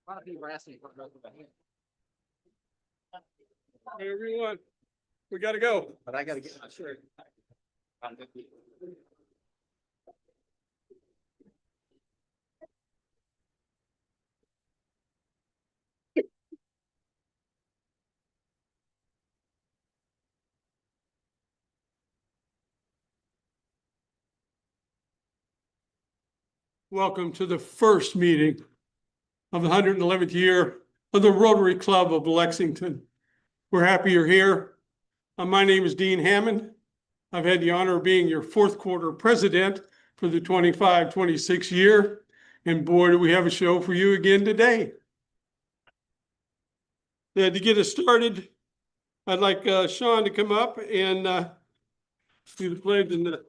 Hey, everyone, we gotta go. But I gotta get my shirt. Welcome to the first meeting of the 111th year of the Rotary Club of Lexington. We're happy you're here. My name is Dean Hammond. I've had the honor of being your fourth quarter president for the 25-26 year. And boy, do we have a show for you again today. To get us started, I'd like Sean to come up and do the pledge and the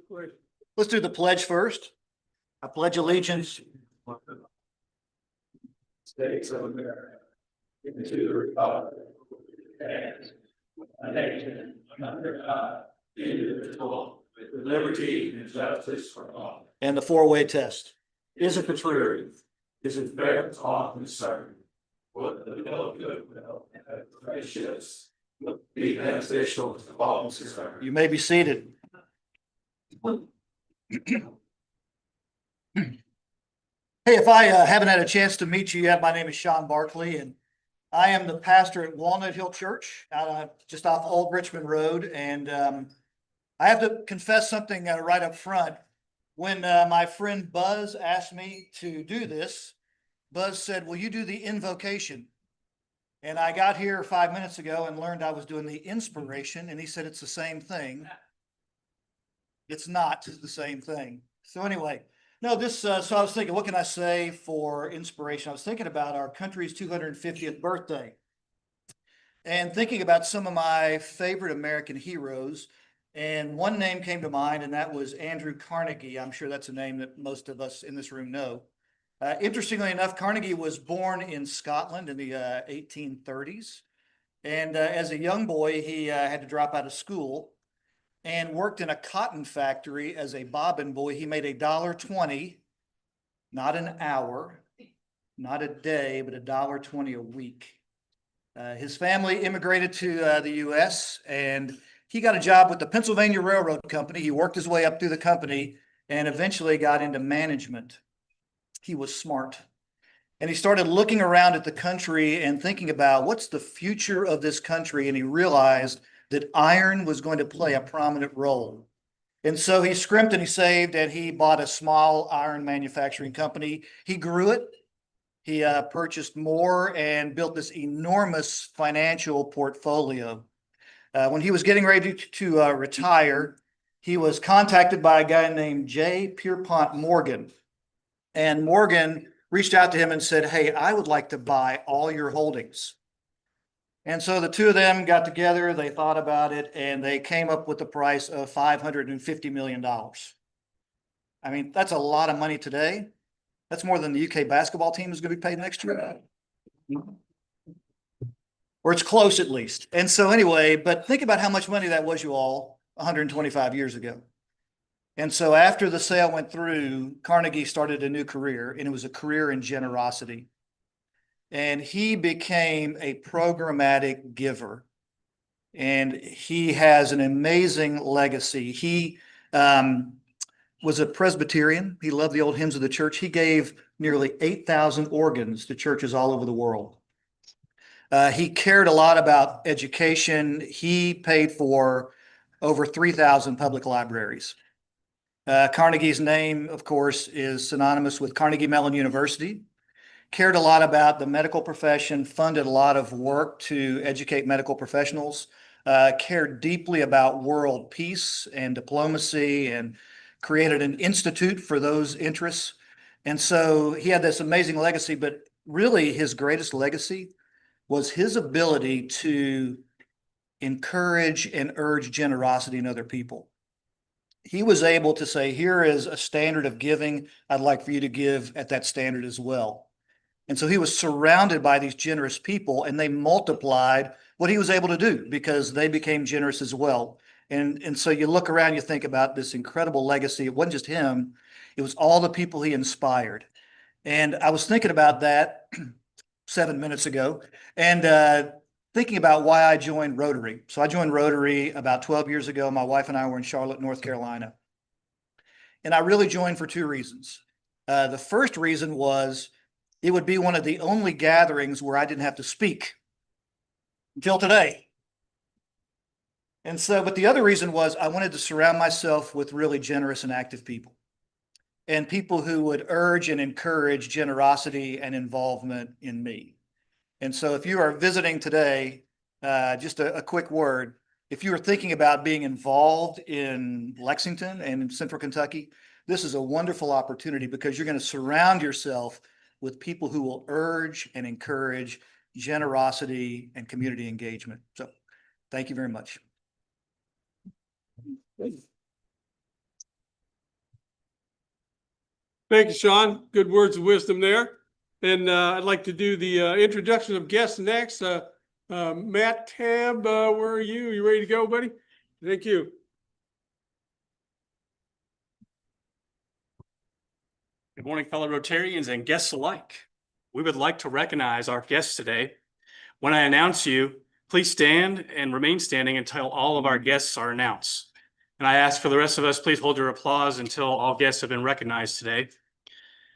pledge. Let's do the pledge first. I pledge allegiance. States of America, into the republic, and a nation under God, indivisible, with liberty and justice for all. And the four-way test. Is it the truth? Is it fair to all concerned? Would the bill of goodwill and gracious be beneficial to all concerned? You may be seated. Hey, if I haven't had a chance to meet you yet, my name is Sean Barkley, and I am the pastor at Walnut Hill Church, just off Old Richmond Road. And I have to confess something right up front. When my friend Buzz asked me to do this, Buzz said, "Will you do the invocation?" And I got here 5 minutes ago and learned I was doing the inspiration, and he said it's the same thing. It's not the same thing. So anyway. No, so I was thinking, what can I say for inspiration? I was thinking about our country's 250th birthday and thinking about some of my favorite American heroes. And one name came to mind, and that was Andrew Carnegie. I'm sure that's a name that most of us in this room know. Interestingly enough, Carnegie was born in Scotland in the 1830s. And as a young boy, he had to drop out of school and worked in a cotton factory as a bobbin boy. He made $1.20, not an hour, not a day, but $1.20 a week. His family immigrated to the U.S. and he got a job with the Pennsylvania Railroad Company. He worked his way up through the company and eventually got into management. He was smart. And he started looking around at the country and thinking about what's the future of this country. And he realized that iron was going to play a prominent role. And so he scrimped and he saved and he bought a small iron manufacturing company. He grew it. He purchased more and built this enormous financial portfolio. When he was getting ready to retire, he was contacted by a guy named J. Pierpont Morgan. And Morgan reached out to him and said, "Hey, I would like to buy all your holdings." And so the two of them got together, they thought about it, and they came up with the price of $550 million. I mean, that's a lot of money today. That's more than the UK basketball team is going to be paid next year. Or it's close at least. And so anyway, but think about how much money that was, you all, 125 years ago. And so after the sale went through, Carnegie started a new career, and it was a career in generosity. And he became a programmatic giver. And he has an amazing legacy. He was a Presbyterian. He loved the old hymns of the church. He gave nearly 8,000 organs to churches all over the world. He cared a lot about education. He paid for over 3,000 public libraries. Carnegie's name, of course, is synonymous with Carnegie Mellon University. Cared a lot about the medical profession, funded a lot of work to educate medical professionals, cared deeply about world peace and diplomacy, and created an institute for those interests. And so he had this amazing legacy, but really his greatest legacy was his ability to encourage and urge generosity in other people. He was able to say, here is a standard of giving. I'd like for you to give at that standard as well. And so he was surrounded by these generous people, and they multiplied what he was able to do because they became generous as well. And so you look around, you think about this incredible legacy. It wasn't just him. It was all the people he inspired. And I was thinking about that 7 minutes ago and thinking about why I joined Rotary. So I joined Rotary about 12 years ago. My wife and I were in Charlotte, North Carolina. And I really joined for two reasons. The first reason was it would be one of the only gatherings where I didn't have to speak until today. And so, but the other reason was I wanted to surround myself with really generous and active people and people who would urge and encourage generosity and involvement in me. And so if you are visiting today, just a quick word, if you are thinking about being involved in Lexington and in Central Kentucky, this is a wonderful opportunity because you're going to surround yourself with people who will urge and encourage generosity and community engagement. So thank you very much. Thank you, Sean. Good words of wisdom there. And I'd like to do the introduction of guests next. Matt Tabb, where are you? You ready to go, buddy? Thank you. Good morning, fellow Rotarians and guests alike. We would like to recognize our guests today. When I announce you, please stand and remain standing until all of our guests are announced. And I ask for the rest of us, please hold your applause until all guests have been recognized today.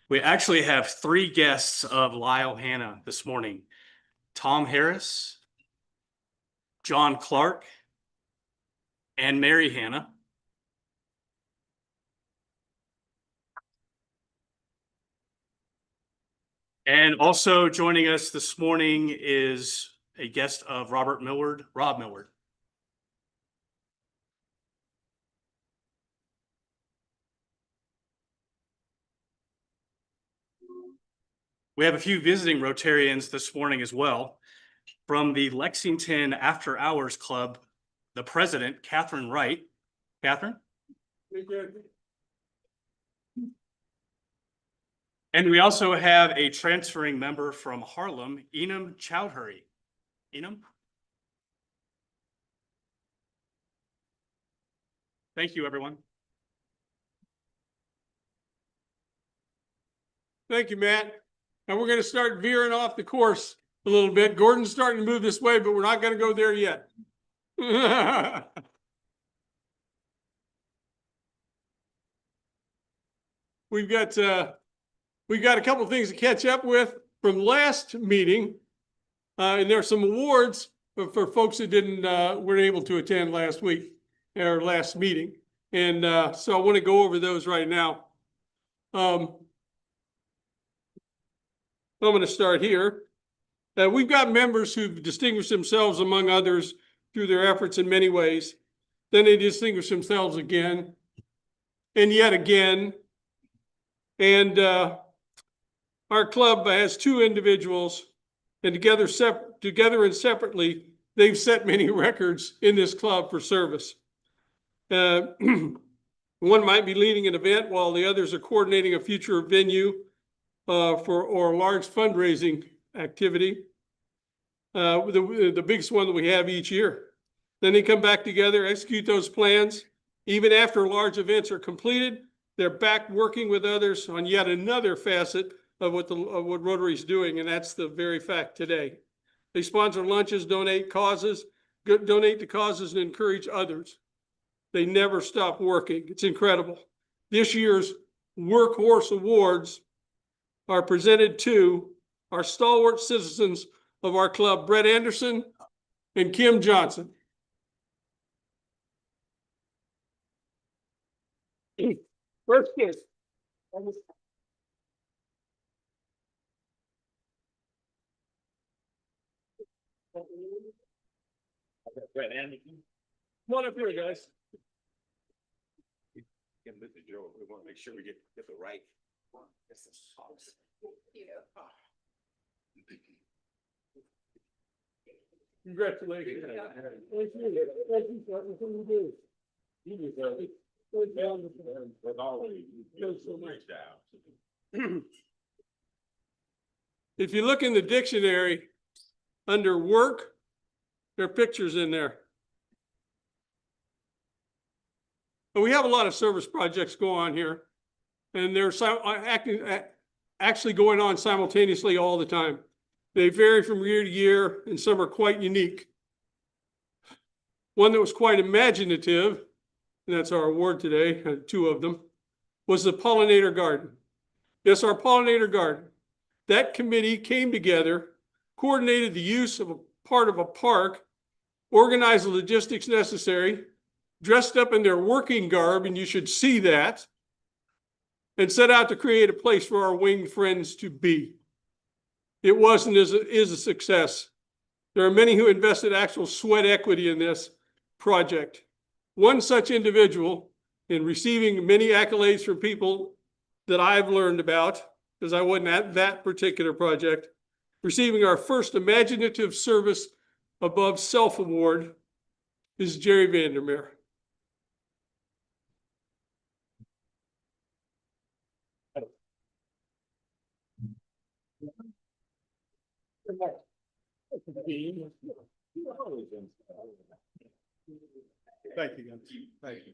We actually have 3 guests of Lyle Hanna this morning: Tom Harris, John Clark, and Mary Hanna. And also joining us this morning is a guest of Rob Millward. We have a few visiting Rotarians this morning as well. From the Lexington After Hours Club, the president, Catherine Wright. Catherine? And we also have a transferring member from Harlem, Enam Chowdhury. Enam? Thank you, everyone. Thank you, Matt. And we're going to start veering off the course a little bit. Gordon's starting to move this way, but we're not going to go there yet. We've got a couple of things to catch up with from last meeting, and there are some awards for folks that weren't able to attend last week or last meeting, and so I want to go over those right now. I'm going to start here. We've got members who've distinguished themselves among others through their efforts in many ways. Then they distinguish themselves again and yet again. And our club has 2 individuals, and together and separately, they've set many records in this club for service. One might be leading an event while the others are coordinating a future venue or a large fundraising activity. The biggest one that we have each year. Then they come back together, execute those plans. Even after large events are completed, they're back working with others on yet another facet of what Rotary is doing, and that's the very fact today. They sponsor lunches, donate to causes, and encourage others. They never stop working. It's incredible. This year's Workhorse Awards are presented to our stalwart citizens of our club, Brett Anderson and Kim Johnson. First kiss. Come on up here, guys. We want to make sure we get the right. Congratulations. Thank you. Thank you for everything you do. You deserve it. If you look in the dictionary under work, there are pictures in there. But we have a lot of service projects go on here, and they're actually going on simultaneously all the time. They vary from year to year, and some are quite unique. One that was quite imaginative, and that's our award today, two of them, was the pollinator garden. Yes, our pollinator garden. That committee came together, coordinated the use of a part of a park, organized the logistics necessary, dressed up in their working garb, and you should see that, and set out to create a place for our winged friends to be. It was and is a success. There are many who invested actual sweat equity in this project. One such individual, in receiving many accolades from people that I've learned about, because I wasn't at that particular project, receiving our first Imaginative Service Above Self Award, is Jerry Vandermeer. Thank you, guys. Thank you.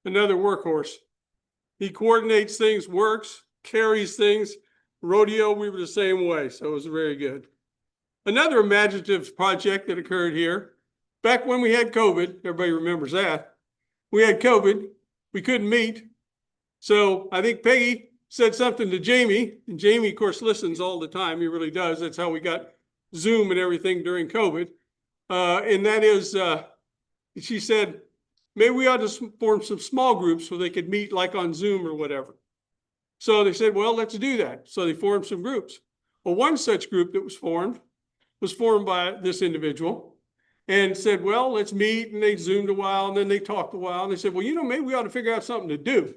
Another workhorse. He coordinates things, works, carries things. Rodeo, we were the same way, so it was very good. Another imaginative project that occurred here, back when we had COVID, everybody remembers that. We had COVID, we couldn't meet. So I think Peggy said something to Jamie, and Jamie, of course, listens all the time. He really does. That's how we got Zoom and everything during COVID. And that is, she said, maybe we ought to form some small groups so they could meet like on Zoom or whatever. So they said, well, let's do that. So they formed some groups. Well, one such group that was formed by this individual and said, well, let's meet. And they Zoomed a while and then they talked a while. And they said, well, maybe we ought to figure out something to do.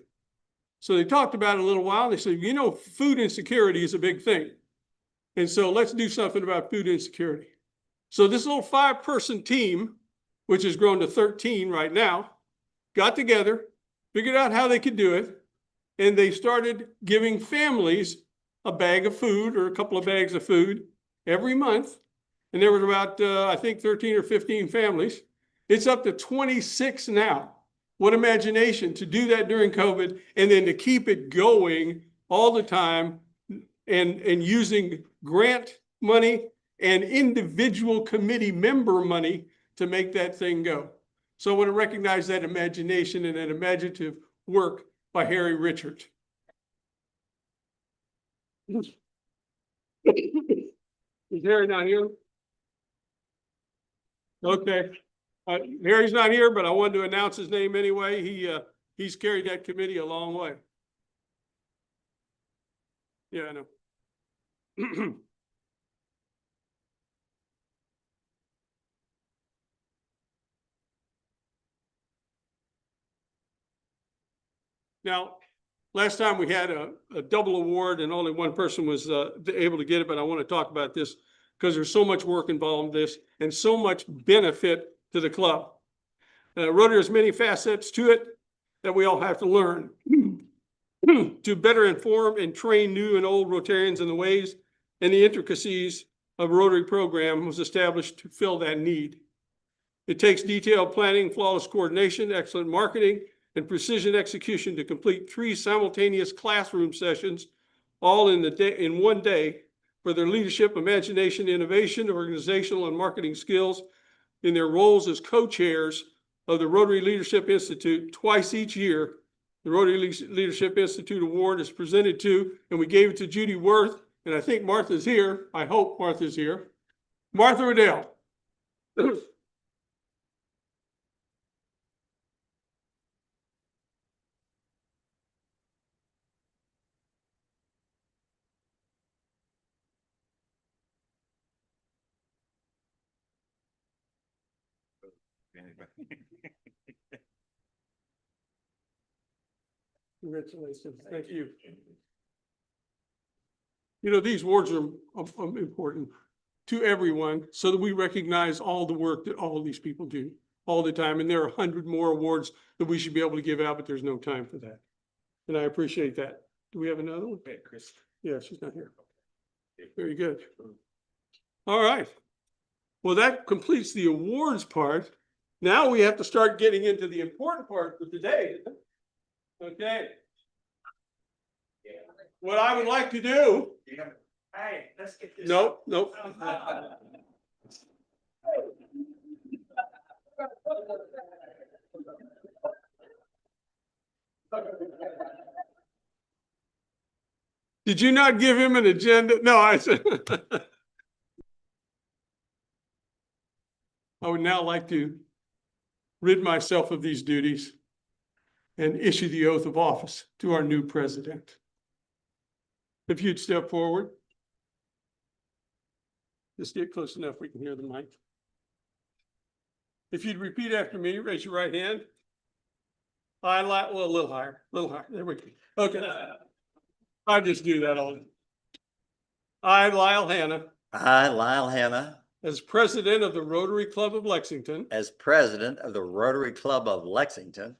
So they talked about it a little while. And they said, food insecurity is a big thing. And so let's do something about food insecurity. So this little 5-person team, which has grown to 13 right now, got together, figured out how they could do it, and they started giving families a bag of food or a couple of bags of food every month. And there were about, I think, 13 or 15 families. It's up to 26 now. What imagination to do that during COVID and then to keep it going all the time and using grant money and individual committee member money to make that thing go. So I want to recognize that imagination and that imaginative work by Harry Richards. Is Harry not here? Okay. Harry's not here, but I wanted to announce his name anyway. He's carried that committee a long way. Yeah, I know. Now, last time we had a double award and only one person was able to get it, but I want to talk about this because there's so much work involved in this and so much benefit to the club. Rotary has many facets to it that we all have to learn to better inform and train new and old Rotarians in the ways and the intricacies of a Rotary program was established to fill that need. It takes detailed planning, flawless coordination, excellent marketing, and precision execution to complete 3 simultaneous classroom sessions, all in one day, for their leadership, imagination, innovation, organizational, and marketing skills in their roles as co-chairs of the Rotary Leadership Institute. Twice each year, the Rotary Leadership Institute Award is presented to, and we gave it to Judy Worth, and I think Martha's here. I hope Martha's here. Martha Riddell. Congratulations. Thank you. These awards are important to everyone so that we recognize all the work that all of these people do all the time. And there are 100 more awards that we should be able to give out, but there's no time for that. And I appreciate that. Do we have another one? Hey, Chris. Yeah, she's not here. Very good. All right. Well, that completes the awards part. Now we have to start getting into the important part for today. Okay. What I would like to do, Hey, let's get this. nope, nope. Did you not give him an agenda? No, I said. I would now like to rid myself of these duties and issue the oath of office to our new president. If you'd step forward. Just get close enough we can hear the mic. If you'd repeat after me, raise your right hand. Well, a little higher, there we go. Okay. I just do that all. I, Lyle Hanna, I, Lyle Hanna, as president of the Rotary Club of Lexington, as president of the Rotary Club of Lexington,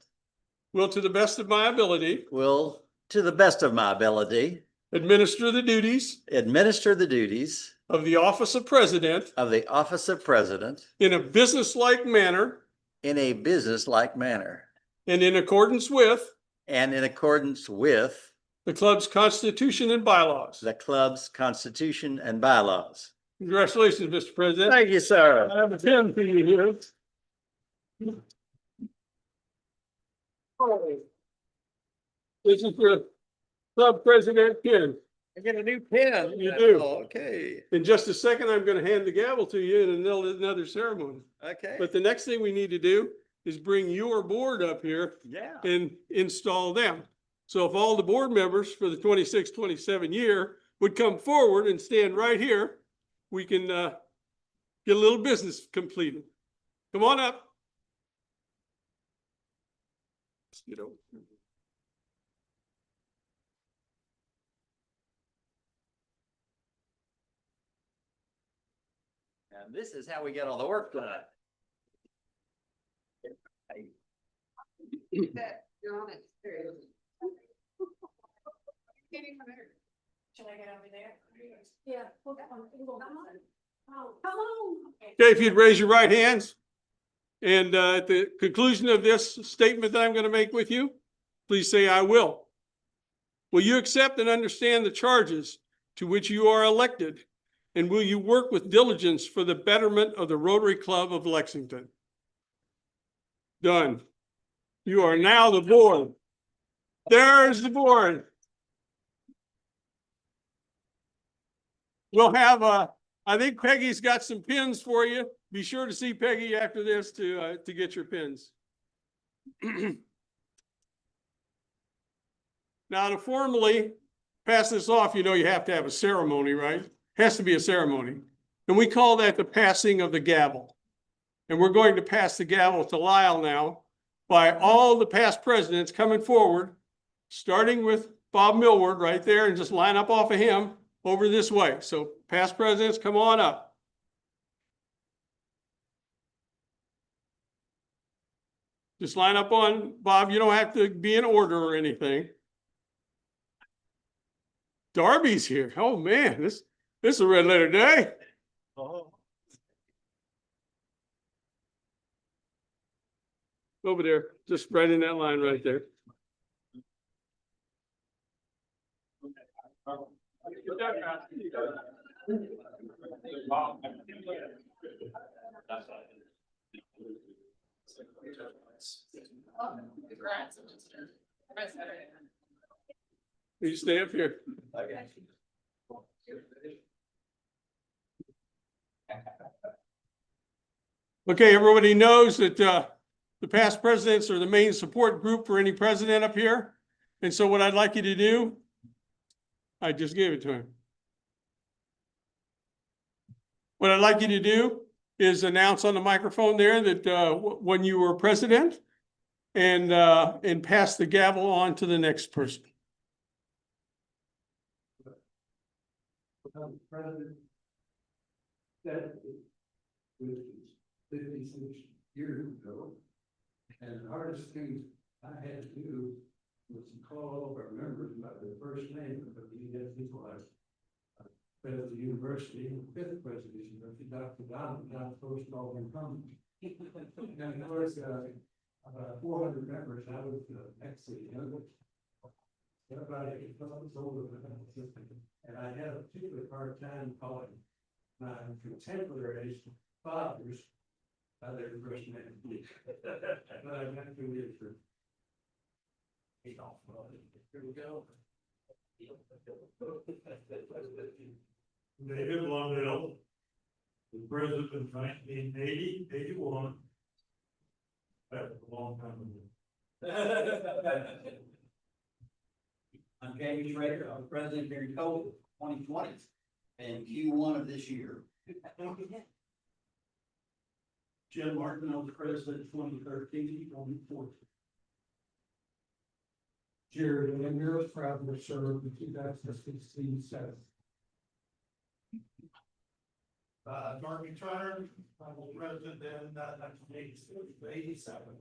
will to the best of my ability will, to the best of my ability, administer the duties administer the duties of the office of president of the office of president in a businesslike manner in a businesslike manner and in accordance with and in accordance with the club's constitution and bylaws. the club's constitution and bylaws. Congratulations, Mr. President. Thank you, sir. I have a pen for you here. This is for Club President Ken. I get a new pen. You do. Okay, In just a second, I'm going to hand the gavel to you in another ceremony. okay. But the next thing we need to do is bring your board up here Yeah. and install them. So if all the board members for the 26-27 year would come forward and stand right here, we can get a little business completed. Come on up. Let's get over here. And this is how we get all the work done. You're on it. Should I get over there? Yeah. Come on. Okay, if you'd raise your right hands. And at the conclusion of this statement that I'm going to make with you, please say, I will. Will you accept and understand the charges to which you are elected? And will you work with diligence for the betterment of the Rotary Club of Lexington? Done. You are now the board. There's the board. We'll have I think Peggy's got some pins for you. Be sure to see Peggy after this to get your pins. Now, to formally pass this off, you know you have to have a ceremony, right? Has to be a ceremony. And we call that the passing of the gavel. And we're going to pass the gavel to Lyle now by all the past presidents coming forward, starting with Bob Millward right there, and just line up off of him over this way. So past presidents, come on up. Just line up on Bob. You don't have to be in order or anything. Darby's here. Oh man, this is a red letter day. Over there, just right in that line right there. You stay up here. Okay, everybody knows that the past presidents are the main support group for any president up here. And so what I'd like you to do, I just gave it to him. What I'd like you to do is announce on the microphone there that when you were president and pass the gavel on to the next person. President, that was 56 years ago, and the hardest thing I had to do was to call all of our members by their first name, but we had people like president of the university, fifth president of the university, Dr. Don first all in common. And of course, about 400 members, I was the next to the youngest. Everybody was older than us, and I had a particularly hard time calling my contemporaries fathers by their first name. But I got to it for. Here we go. David Lundell, the president in 1980, 81. That was a long time ago. I'm Jamie Schrader, I'm president during COVID 2020 and Q1 of this year. Jim Martin, I was president 2013, 2014. Jerry Lanier was proud to serve in 2016 Senate. Darby Turner, I was president in 1987.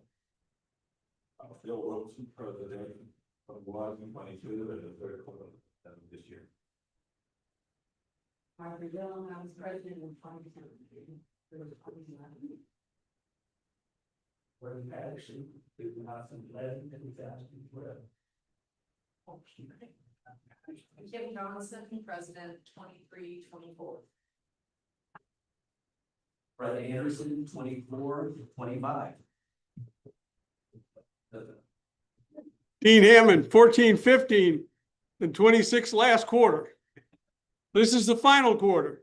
Phil Wilson, president of Washington 22 and the third quarter of this year. Barbara Dillon, I was president in 2017. Where Patterson, 2011 and 2012. Kim Johnson, president 23-24. Fred Anderson, 24-25. Dean Hammond, 14-15, and 26 last quarter. This is the final quarter.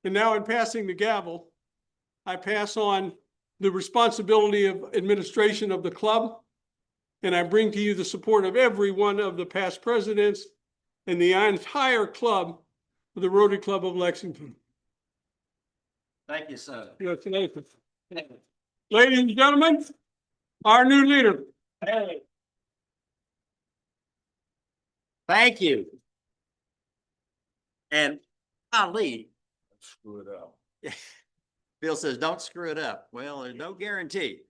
And now in passing the gavel, I pass on the responsibility of administration of the club. And I bring to you the support of every one of the past presidents and the entire club of the Rotary Club of Lexington. Thank you, sir. Congratulations. Ladies and gentlemen, our new leader. Hey. Thank you. And Ali, Screw it up. Bill says, don't screw it up. Well, there's no guarantee.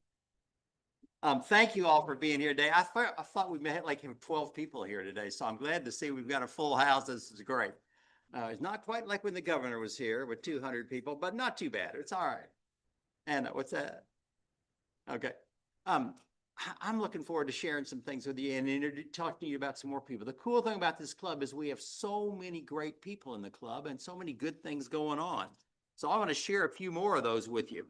Thank you all for being here today. I thought we had like 12 people here today, so I'm glad to see we've got a full house. This is great. It's not quite like when the governor was here with 200 people, but not too bad. It's all right. And what's that? Okay. I'm looking forward to sharing some things with you and talking to you about some more people. The cool thing about this club is we have so many great people in the club and so many good things going on. So I want to share a few more of those with you.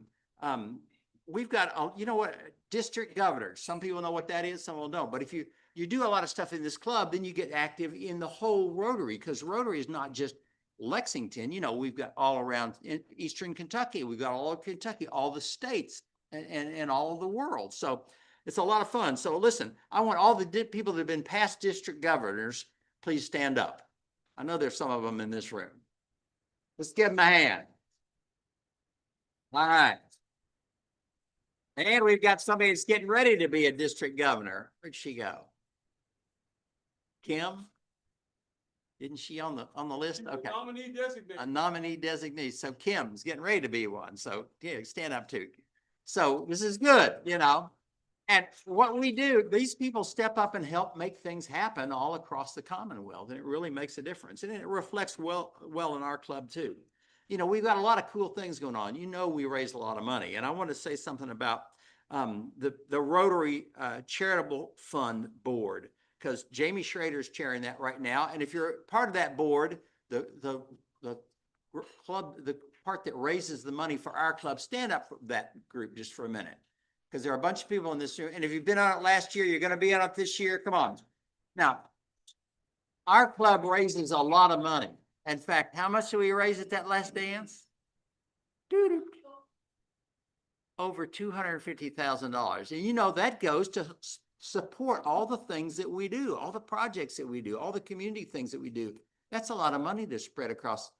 We've got, you know what, district governors. Some people know what that is, some will know. But if you do a lot of stuff in this club, then you get active in the whole Rotary, because Rotary is not just Lexington. You know, we've got all around in Eastern Kentucky. We've got all of Kentucky, all the states, and all of the world. So it's a lot of fun. So listen, I want all the people that have been past district governors, please stand up. I know there's some of them in this room. Let's give them a hand. All right. And we've got somebody that's getting ready to be a district governor. Where'd she go? Kim? Isn't she on the list? Okay. Nominee designate. A nominee designee. So Kim's getting ready to be one. So yeah, stand up too. So this is good, you know. And what we do, these people step up and help make things happen all across the Commonwealth. And it really makes a difference. And it reflects well in our club too. You know, we've got a lot of cool things going on. You know, we raise a lot of money. And I want to say something about the Rotary Charitable Fund Board, because Jamie Schrader is chairing that right now. And if you're part of that board, the club, the part that raises the money for our club, stand up for that group just for a minute, because there are a bunch of people in this room. And if you've been on it last year, you're going to be on it this year. Come on. Now, our club raises a lot of money. In fact, how much did we raise at that last dance? Over $250,000. And you know, that goes to support all the things that we do, all the projects that we do, all the community things that we do. That's a lot of money to spread across.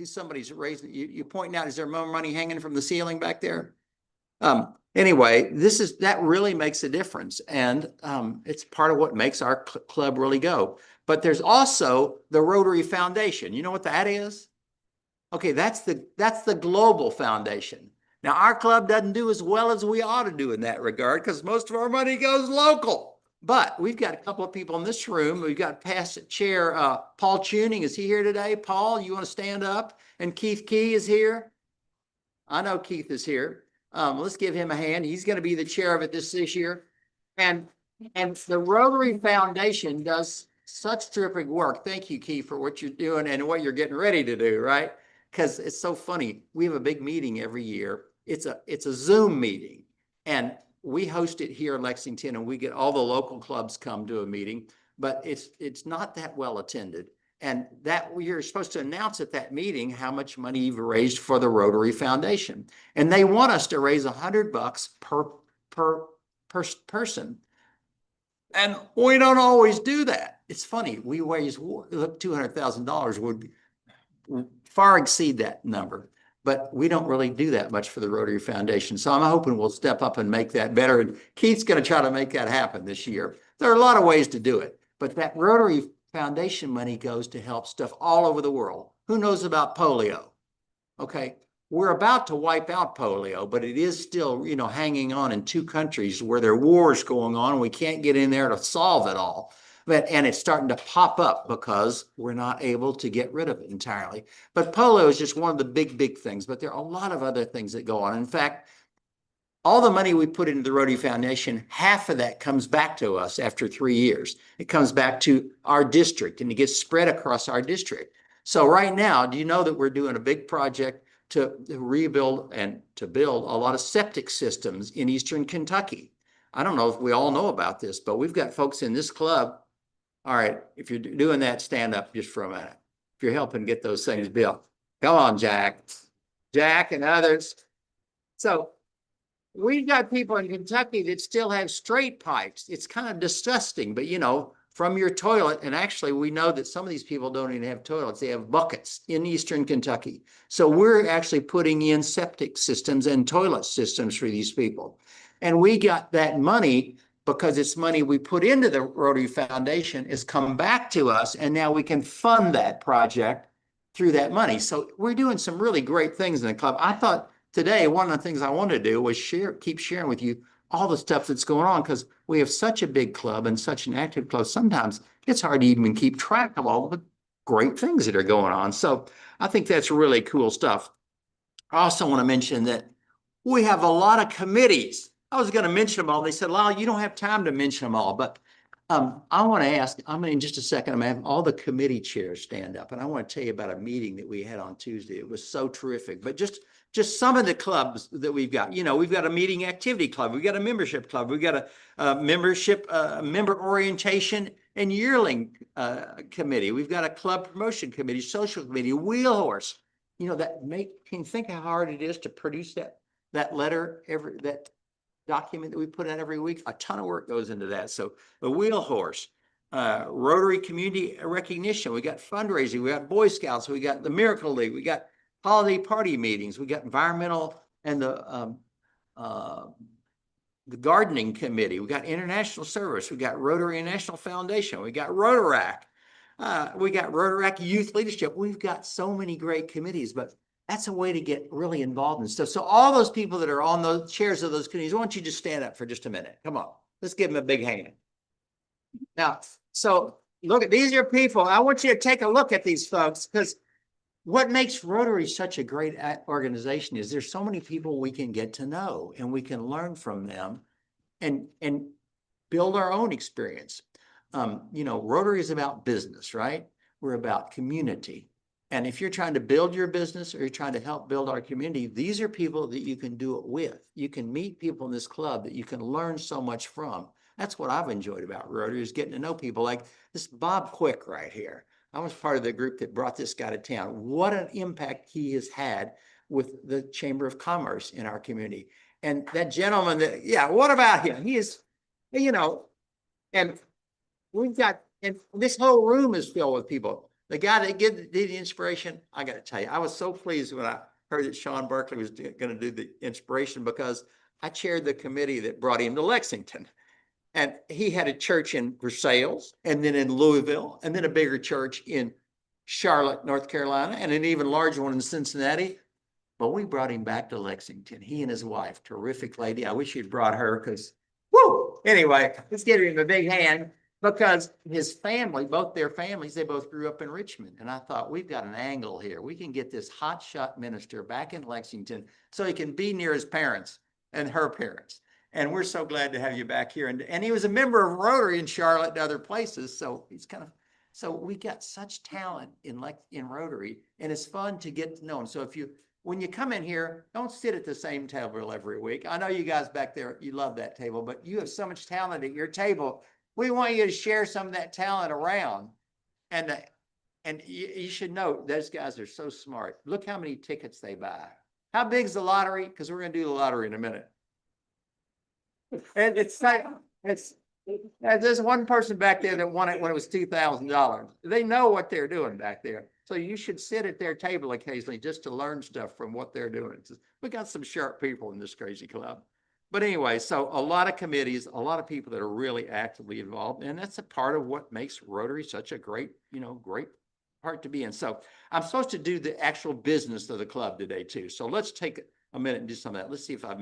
Somebody's raising, you pointing out, is there more money hanging from the ceiling back there? Anyway, that really makes a difference. And it's part of what makes our club really go. But there's also the Rotary Foundation. You know what that is? Okay, that's the global foundation. Now, our club doesn't do as well as we ought to do in that regard, because most of our money goes local. But we've got a couple of people in this room. We've got past chair Paul Tuning. Is he here today? Paul, you want to stand up? And Keith Key is here. I know Keith is here. Let's give him a hand. He's going to be the chair of it this year. And And the Rotary Foundation does such terrific work. Thank you, Keith, for what you're doing and what you're getting ready to do, right? Because it's so funny. We have a big meeting every year. It's a Zoom meeting. And we host it here in Lexington, and we get all the local clubs come to a meeting, but it's not that well attended. And that you're supposed to announce at that meeting how much money you've raised for the Rotary Foundation. And they want us to raise $100 per person. And we don't always do that. It's funny. We raise $200,000 would far exceed that number, but we don't really do that much for the Rotary Foundation. So I'm hoping we'll step up and make that better. And Keith's going to try to make that happen this year. There are a lot of ways to do it, but that Rotary Foundation money goes to help stuff all over the world. Who knows about polio? Okay. We're about to wipe out polio, but it is still, hanging on in 2 countries where there are wars going on, and we can't get in there to solve it all. And it's starting to pop up because we're not able to get rid of it entirely. But polio is just one of the big things, but there are a lot of other things that go on. In fact, all the money we put into the Rotary Foundation, half of that comes back to us after 3 years. It comes back to our district, and it gets spread across our district. So right now, do you know that we're doing a big project to rebuild and to build a lot of septic systems in Eastern Kentucky? I don't know if we all know about this, but we've got folks in this club. All right, if you're doing that, stand up just for a minute. If you're helping get those things built. Come on, Jack and others. So we've got people in Kentucky that still have straight pipes. It's kind of disgusting, but from your toilet, and actually we know that some of these people don't even have toilets, they have buckets in Eastern Kentucky. So we're actually putting in septic systems and toilet systems for these people. And we got that money because it's money we put into the Rotary Foundation is come back to us, and now we can fund that project through that money. So we're doing some really great things in the club. I thought today, one of the things I wanted to do was keep sharing with you all the stuff that's going on, because we have such a big club and such an active club. Sometimes it's hard to even keep track of all the great things that are going on. So I think that's really cool stuff. I also want to mention that we have a lot of committees. I was going to mention them all. They said, Lyle, you don't have time to mention them all, but I want to ask, in just a second, I'm going to have all the committee chairs stand up, and I want to tell you about a meeting that we had on Tuesday. It was so terrific, but just some of the clubs that we've got. We've got a meeting activity club. We've got a membership club. We've got a member orientation and yearling committee. We've got a club promotion committee, social committee, wheel horse. Can you think how hard it is to produce that letter, that document that we put out every week? A ton of work goes into that. So the wheel horse, Rotary community recognition. We got fundraising. We got Boy Scouts. We got the Miracle League. We got holiday party meetings. We got environmental and the gardening committee. We got international service. We got Rotary National Foundation. We got Rotaract. We got Rotaract Youth Leadership. We've got so many great committees, but that's a way to get really involved in stuff. So all those people that are on those chairs of those committees, why don't you just stand up for just a minute? Come on, let's give them a big hand. Now, so look at these are people. I want you to take a look at these folks, because what makes Rotary such a great organization is there's so many people we can get to know, and we can learn from them and build our own experience. Rotary is about business, right? We're about community. And if you're trying to build your business or you're trying to help build our community, these are people that you can do it with. You can meet people in this club that you can learn so much from. That's what I've enjoyed about Rotary, is getting to know people like this Bob Quick right here. I was part of the group that brought this guy to town. What an impact he has had with the Chamber of Commerce in our community. And that gentleman what about him? He is, and we've got, and this whole room is filled with people. The guy that did the inspiration, I got to tell you, I was so pleased when I heard that Sean Barkley was going to do the inspiration, because I chaired the committee that brought him to Lexington. And he had a church in Versailles, and then in Louisville, and then a bigger church in Charlotte, North Carolina, and an even larger one in Cincinnati. But we brought him back to Lexington. He and his wife, terrific lady. I wish you'd brought her, because, woo! Anyway, let's give him a big hand, because his family, both their families, they both grew up in Richmond. And I thought, we've got an angle here. We can get this hotshot minister back in Lexington so he can be near his parents and her parents. And we're so glad to have you back here. And he was a member of Rotary in Charlotte and other places. So he's so we got such talent in Rotary, and it's fun to get to know him. So when you come in here, don't sit at the same table every week. I know you guys back there, you love that table, but you have so much talent at your table. We want you to share some of that talent around. And you should know, those guys are so smart. Look how many tickets they buy. How big's the lottery? Because we're going to do the lottery in a minute. And there's one person back there that won it when it was $2,000. They know what they're doing back there. So you should sit at their table occasionally just to learn stuff from what they're doing. We got some sharp people in this crazy club. But anyway, so a lot of committees, a lot of people that are really actively involved. And that's a part of what makes Rotary such a great part to be in. So I'm supposed to do the actual business of the club today too. So let's take a minute and do some of that. Let's see if I've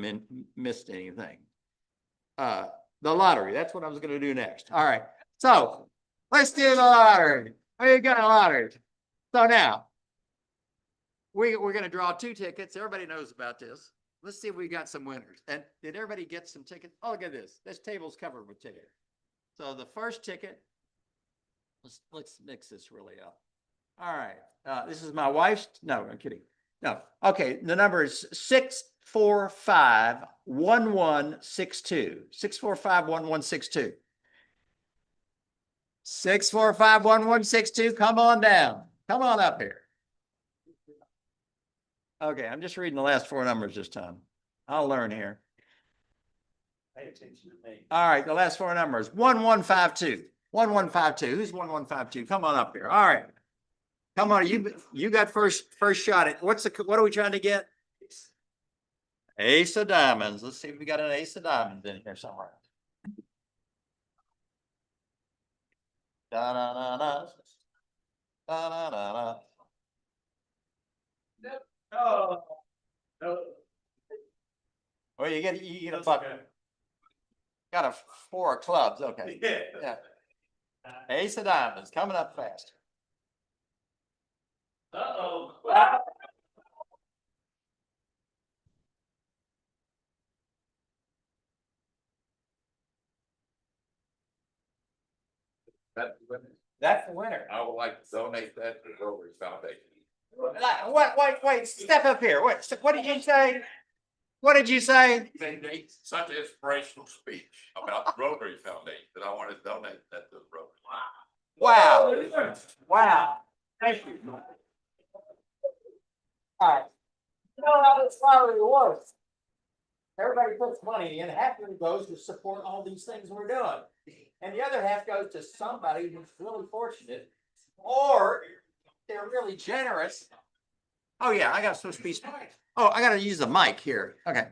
missed anything. The lottery, that's what I was going to do next. All right. So let's do the lottery. We got a lottery. So now we're going to draw 2 tickets. Everybody knows about this. Let's see if we got some winners. And did everybody get some tickets? Oh, look at this. This table's covered with tickets. So the first ticket, let's mix this really up. All right. This is my wife's. No, I'm kidding. No. Okay. The number is 645-1162. 645-1162. 645-1162. Come on down. Come on up here. Okay, I'm just reading the last 4 numbers this time. I'll learn here. Pay attention to me. All right, the last 4 numbers. 1152. 1152. Who's 1152? Come on up here. All right. Come on, you got first shot at what are we trying to get? Ace of diamonds. Let's see if we got an ace of diamonds in here somewhere. Da da da da. Da da da da. Oh, no. Well, you get a buck. Got a 4 of clubs. Okay. Yeah. Ace of diamonds coming up fast. Uh-oh. That's the winner. I would like to donate that to the Rotary Foundation. Wait, step up here. What did you say? What did you say? They made such an inspirational speech about the Rotary Foundation that I want to donate that to the Rotary. Wow. Wow. Thank you. All right. You know how this lottery works. Everybody puts money in. Half of it goes to support all these things we're doing. And the other half goes to somebody who's really fortunate, or they're really generous. Oh yeah, I got supposed to be. Oh, I got to use the mic here. Okay.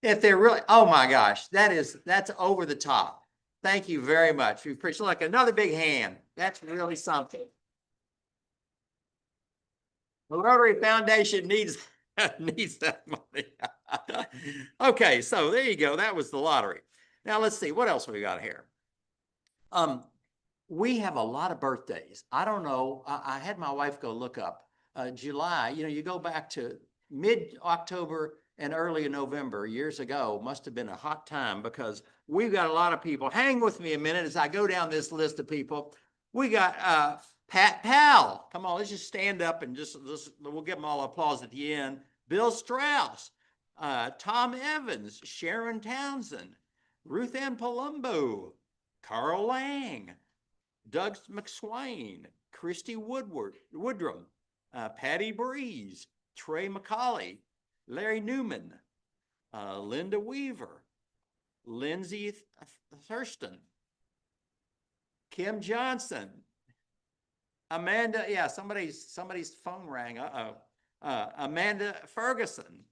If they're really, oh my gosh, that's over the top. Thank you very much. We appreciate. Look, another big hand. That's really something. The Rotary Foundation needs that money. Okay, so there you go. That was the lottery. Now let's see what else we got here. We have a lot of birthdays. I don't know. I had my wife go look up July. You go back to mid-October and early November years ago. Must have been a hot time because we've got a lot of people. Hang with me a minute as I go down this list of people. We got Pat Powell. Come on, let's just stand up and just we'll give them all applause at the end. Bill Strauss, Tom Evans, Sharon Townsend, Ruth Ann Palumbo, Carl Lang, Doug McSwain, Christy Woodrum, Patty Breeze, Trey McCauley, Larry Newman, Linda Weaver, Lindsay Thurston, Kim Johnson, Amanda, yeah, somebody's phone rang. Amanda Ferguson,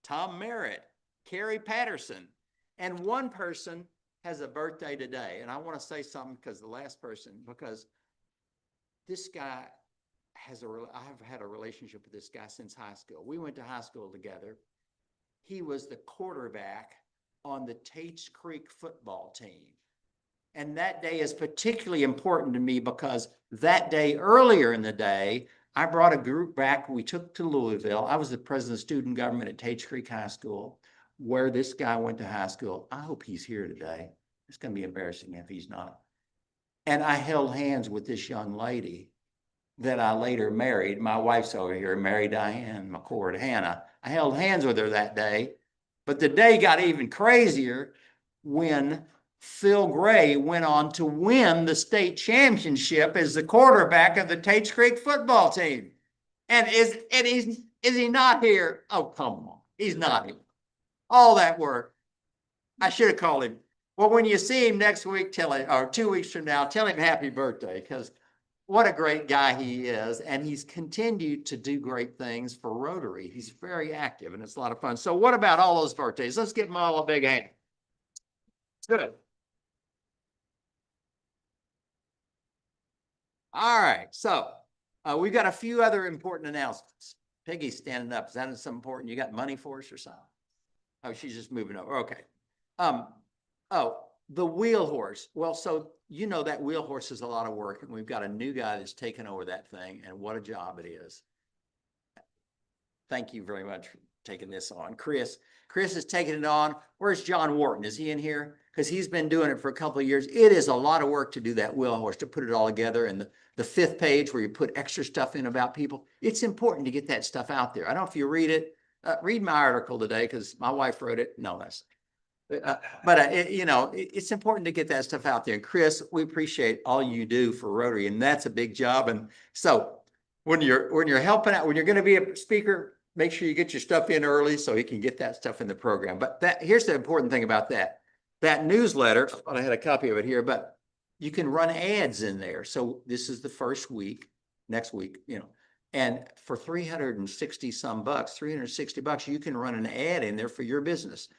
Tom Merritt, Carrie Patterson, and one person has a birthday today. And I want to say something because this guy I've had a relationship with this guy since high school. We went to high school together. He was the quarterback on the Tates Creek football team. And that day is particularly important to me because that day, earlier in the day, I brought a group back. We took to Louisville. I was the president of student government at Tates Creek High School. where this guy went to high school. I hope he's here today. It's going to be embarrassing if he's not. And I held hands with this young lady that I later married. My wife's over here, Mary Diane McCord, Hanna. I held hands with her that day, but the day got even crazier when Phil Gray went on to win the state championship as the quarterback of the Tates Creek football team. And is he not here? Oh, come on. He's not here. All that work. I should have called him. Well, when you see him next week, tell him, or 2 weeks from now, tell him happy birthday, because what a great guy he is. And he's continued to do great things for Rotary. He's very active and it's a lot of fun. So what about all those birthdays? Let's give them all a big hand. Good. All right. So we've got a few other important announcements. Peggy's standing up. Is that something important? You got money for us or something? Oh, she's just moving over. Okay. Oh, the wheel horse. Well, so you know that wheel horse is a lot of work, and we've got a new guy that's taken over that thing, and what a job it is. Thank you very much for taking this on. Chris is taking it on. Where's John Wharton? Is he in here? Because he's been doing it for a couple of years. It is a lot of work to do that wheel horse, to put it all together. And the 5th page where you put extra stuff in about people, it's important to get that stuff out there. I don't know if you read it. Read my article today because my wife wrote it. No, that's it's important to get that stuff out there. And Chris, we appreciate all you do for Rotary, and that's a big job. And so when you're helping out, when you're going to be a speaker, make sure you get your stuff in early so you can get that stuff in the program. But here's the important thing about that newsletter. I thought I had a copy of it here, but you can run ads in there. So this is the first week, next week, and for 360 some bucks, 360 bucks, you can run an ad in there for your business.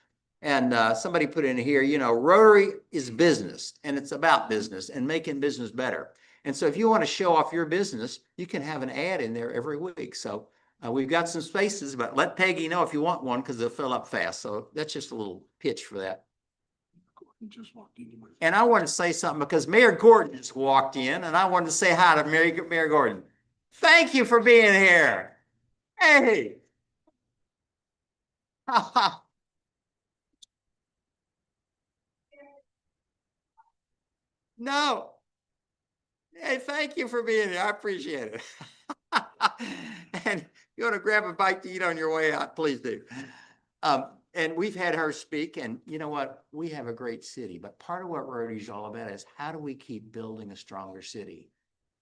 And somebody put in here, Rotary is business, and it's about business and making business better. And so if you want to show off your business, you can have an ad in there every week. So we've got some spaces, but let Peggy know if you want one, because they'll fill up fast. So that's just a little pitch for that. And I want to say something because Mayor Gordon just walked in, and I wanted to say hi to Mayor Gordon. Thank you for being here. Hey. No. Hey, thank you for being here. I appreciate it. And you want to grab a bite to eat on your way out, please do. And we've had her speak, and you know what? We have a great city, but part of what Rotary is all about is how do we keep building a stronger city?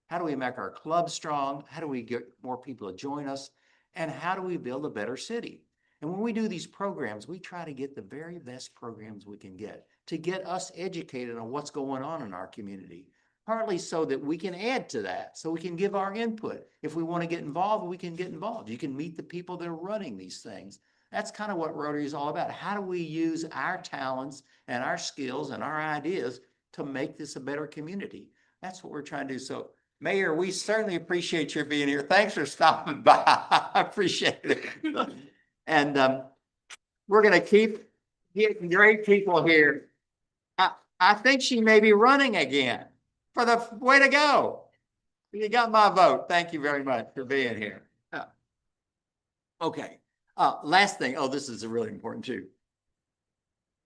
How do we make our club strong? How do we get more people to join us? And how do we build a better city? And when we do these programs, we try to get the very best programs we can get to get us educated on what's going on in our community. Partly so that we can add to that, so we can give our input. If we want to get involved, we can get involved. You can meet the people that are running these things. That's kind of what Rotary is all about. How do we use our talents and our skills and our ideas to make this a better community? That's what we're trying to do. So, Mayor, we certainly appreciate your being here. Thanks for stopping by. I appreciate it. And we're going to keep getting great people here. I think she may be running again. For the way to go. You got my vote. Thank you very much for being here. Okay. Last thing. Oh, this is really important too.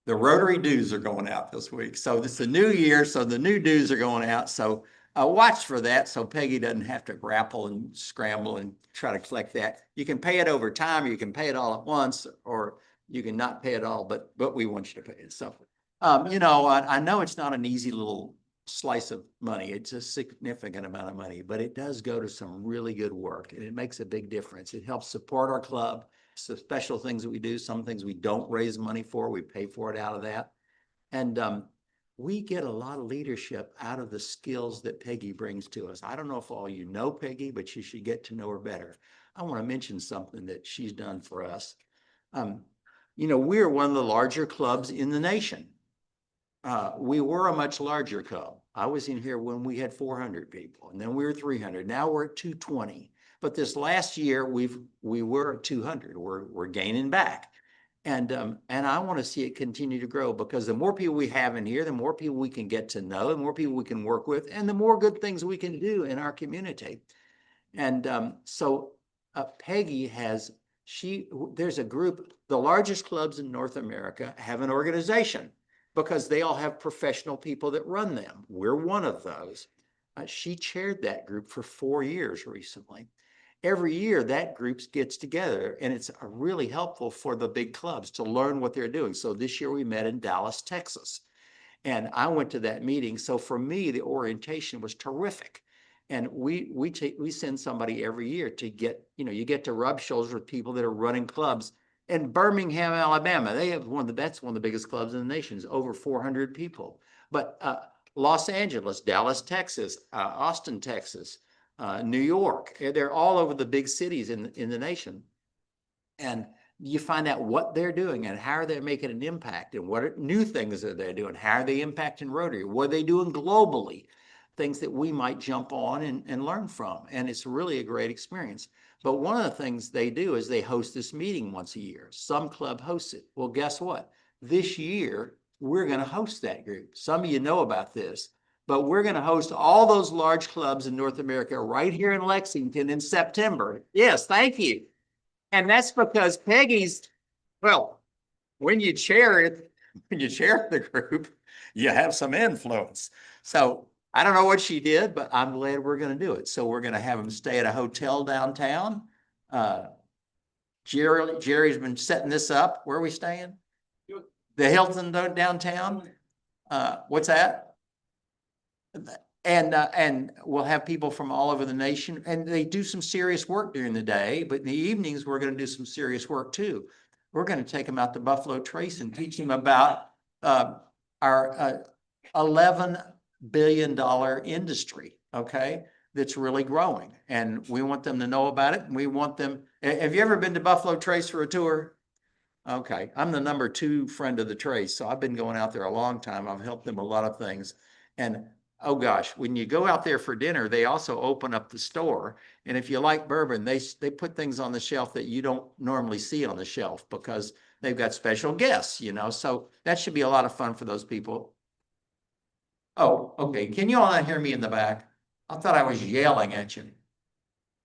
The Rotary dues are going out this week. So this is a new year. So the new dues are going out. So watch for that. So Peggy doesn't have to grapple and scramble and try to collect that. You can pay it over time, or you can pay it all at once, or you can not pay it all, but we want you to pay it. So, I know it's not an easy little slice of money. It's a significant amount of money, but it does go to some really good work, and it makes a big difference. It helps support our club. So special things that we do, some things we don't raise money for, we pay for it out of that. And we get a lot of leadership out of the skills that Peggy brings to us. I don't know if all you know Peggy, but you should get to know her better. I want to mention something that she's done for us. We're one of the larger clubs in the nation. We were a much larger club. I was in here when we had 400 people, and then we were 300. Now we're at 220. But this last year we were at 200. We're gaining back, and I want to see it continue to grow, because the more people we have in here, the more people we can get to know, the more people we can work with, and the more good things we can do in our community. And so Peggy has there's a group, the largest clubs in North America have an organization because they all have professional people that run them. We're one of those. She chaired that group for 4 years recently. Every year that group gets together and it's really helpful for the big clubs to learn what they're doing. So this year we met in Dallas, Texas. And I went to that meeting. So for me, the orientation was terrific. And we send somebody every year to get, you get to rub shoulders with people that are running clubs. In Birmingham, Alabama, they have that's one of the biggest clubs in the nation, is over 400 people. But Los Angeles, Dallas, Texas, Austin, Texas, New York, they're all over the big cities in the nation. And you find out what they're doing and how are they making an impact and what new things are they doing? How are they impacting Rotary? What are they doing globally? Things that we might jump on and learn from. And it's really a great experience. But one of the things they do is they host this meeting once a year. Some club hosts it. Well, guess what? This year, we're going to host that group. Some of you know about this, but we're going to host all those large clubs in North America right here in Lexington in September. Yes, thank you. And that's because when you chair the group, you have some influence. So I don't know what she did, but I'm glad we're going to do it. So we're going to have them stay at a hotel downtown. Jerry's been setting this up. Where are we staying? The Hilton downtown. What's that? And we'll have people from all over the nation, and they do some serious work during the day, but in the evenings, we're going to do some serious work too. We're going to take them out to Buffalo Trace and teach them about our $11 billion industry, okay, that's really growing. And we want them to know about it. And we want them, have you ever been to Buffalo Trace for a tour? Okay, I'm the number 2 friend of the Trace, so I've been going out there a long time. I've helped them a lot of things. And oh gosh, when you go out there for dinner, they also open up the store. And if you like bourbon, they put things on the shelf that you don't normally see on the shelf because they've got special guests, so that should be a lot of fun for those people. Oh, okay. Can you all not hear me in the back? I thought I was yelling at you.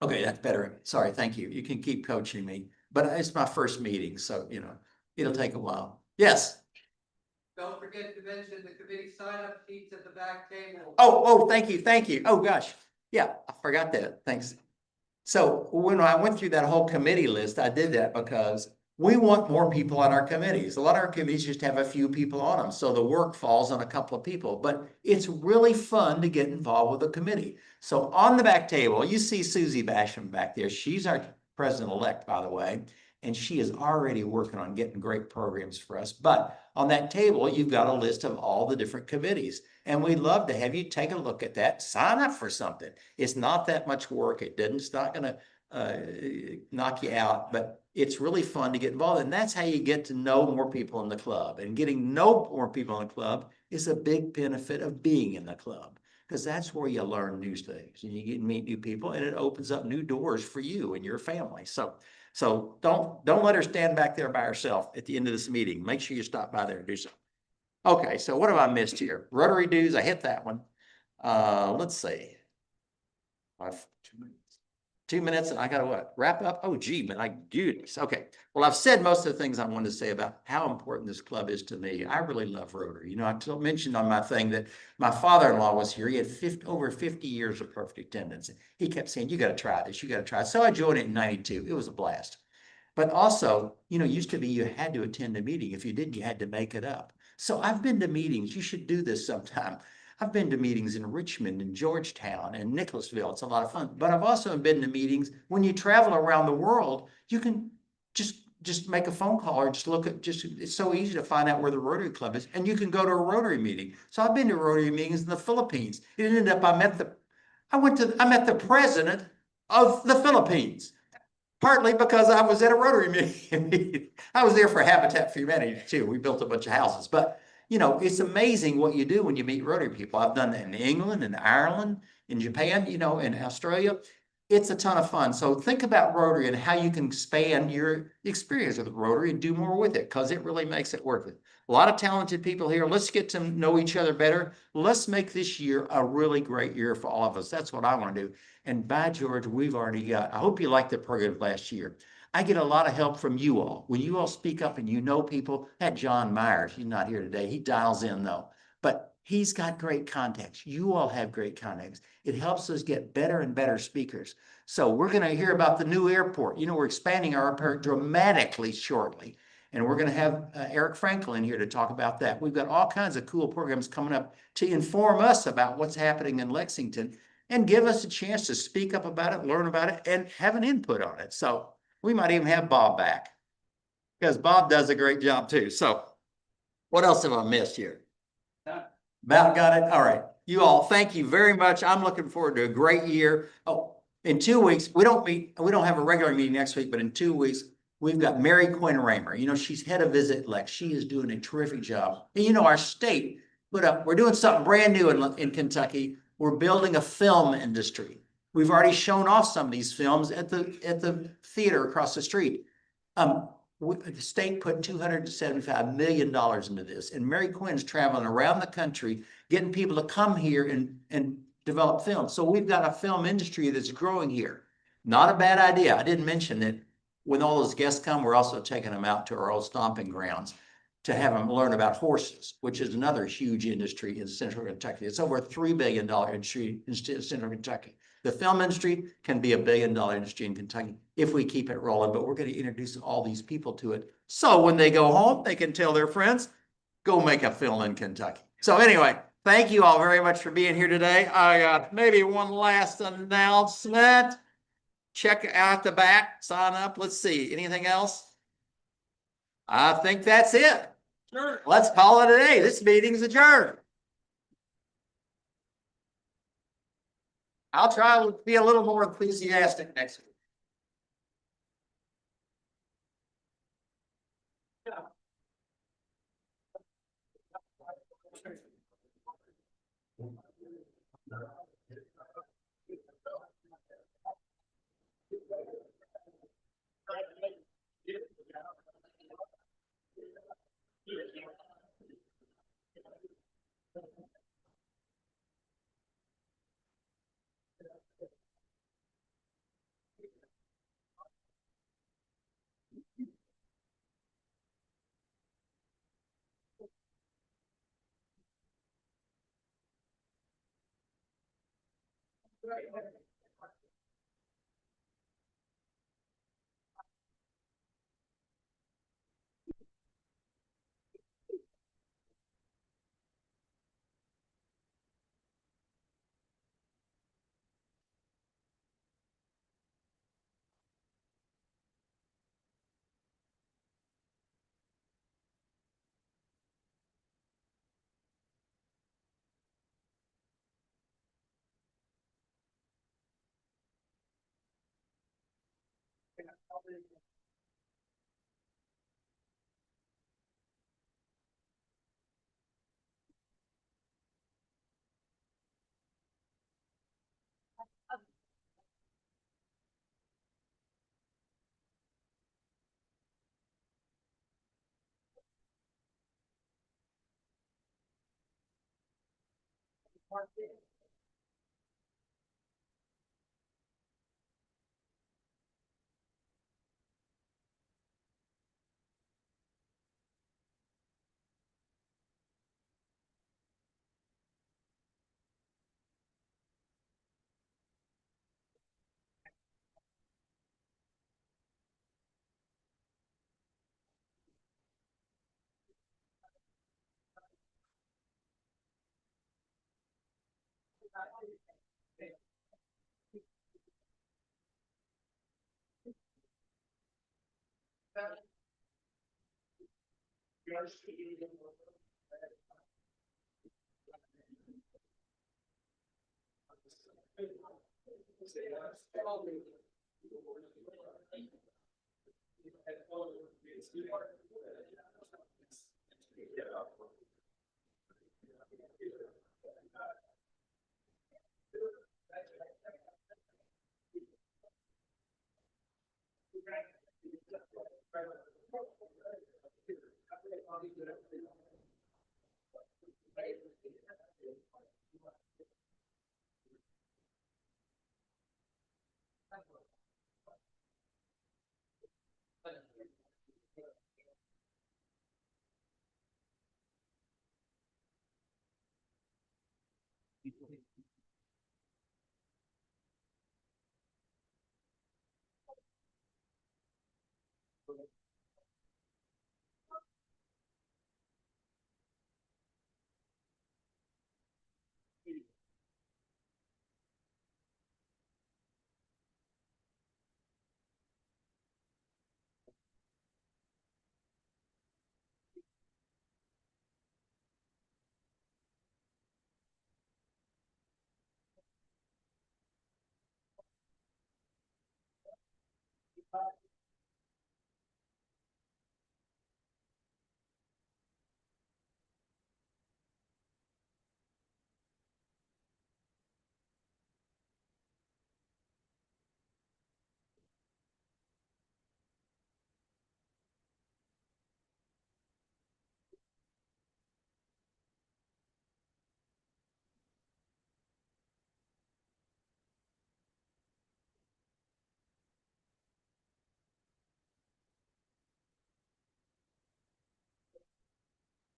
Okay, that's better. Sorry, thank you. You can keep coaching me, but it's my first meeting, so, it'll take a while. Yes. Don't forget to mention the committee sign-up sheets at the back table. Oh, thank you. Oh, gosh. Yeah, I forgot that. Thanks. So when I went through that whole committee list, I did that because we want more people on our committees. A lot of our committees just have a few people on them, so the work falls on a couple of people. But it's really fun to get involved with a committee. So on the back table, you see Susie Basham back there. She's our president-elect, by the way, and she is already working on getting great programs for us. But on that table, you've got a list of all the different committees. And we'd love to have you take a look at that, sign up for something. It's not that much work. It's not going to knock you out, but it's really fun to get involved. And that's how you get to know more people in the club. And getting to know more people in the club is a big benefit of being in the club, because that's where you learn new things and you get to meet new people, and it opens up new doors for you and your family. So don't let her stand back there by herself at the end of this meeting. Make sure you stop by there and do something. Okay, so what have I missed here? Rotary dues, I hit that one. Let's see. 2 minutes and I gotta what? Wrap up? Oh, gee, man, I do this. Okay. Well, I've said most of the things I wanted to say about how important this club is to me. I really love Rotary. I mentioned on my thing that my father-in-law was here. He had over 50 years of perfect attendance. He kept saying, you got to try this. You got to try it. So I joined it in 92. It was a blast. But also, used to be you had to attend a meeting. If you didn't, you had to make it up. So I've been to meetings. You should do this sometime. I've been to meetings in Richmond and Georgetown and Nicholasville. It's a lot of fun. But I've also been to meetings when you travel around the world, you can just make a phone call or it's so easy to find out where the Rotary Club is, and you can go to a Rotary meeting. So I've been to Rotary meetings in the Philippines. It ended up I met the president of the Philippines, partly because I was at a Rotary meeting. I was there for Habitat for Humanity too. We built a bunch of houses, but it's amazing what you do when you meet Rotary people. I've done that in England, in Ireland, in Japan, in Australia. It's a ton of fun. So think about Rotary and how you can expand your experience with Rotary and do more with it, because it really makes it worth it. A lot of talented people here. Let's get to know each other better. Let's make this year a really great year for all of us. That's what I want to do. And by George, we've already got, I hope you liked the program last year. I get a lot of help from you all. When you all speak up and you know people, that John Myers, he's not here today. He dials in though, but he's got great contacts. You all have great contacts. It helps us get better and better speakers. So we're going to hear about the new airport. You know, we're expanding our airport dramatically shortly. And we're going to have Eric Franklin here to talk about that. We've got all kinds of cool programs coming up to inform us about what's happening in Lexington and give us a chance to speak up about it, learn about it, and have an input on it. So we might even have Bob back because Bob does a great job too. So what else have I missed here? About got it. All right. You all, thank you very much. I'm looking forward to a great year. Oh, in 2 weeks, we don't have a regular meeting next week, but in 2 weeks, we've got Mary Quinn Raymer. You know, she's head of Visit Lex. She is doing a terrific job. And you know, our state we're doing something brand new in Kentucky. We're building a film industry. We've already shown off some of these films at the theater across the street. The state put $275 million into this, and Mary Quinn's traveling around the country, getting people to come here and develop films. So we've got a film industry that's growing here. Not a bad idea. I didn't mention that when all those guests come, we're also taking them out to our old stomping grounds to have them learn about horses, which is another huge industry in Central Kentucky. It's over a $3 billion industry in Central Kentucky. The film industry can be a $1 billion industry in Kentucky if we keep it rolling, but we're going to introduce all these people to it. So when they go home, they can tell their friends, go make a film in Kentucky. So anyway, thank you all very much for being here today. I got maybe one last announcement. Check out the back, sign up. Let's see, anything else? I think that's it. Sure. Let's call it a day. This meeting's adjourned. I'll try to be a little more enthusiastic next week.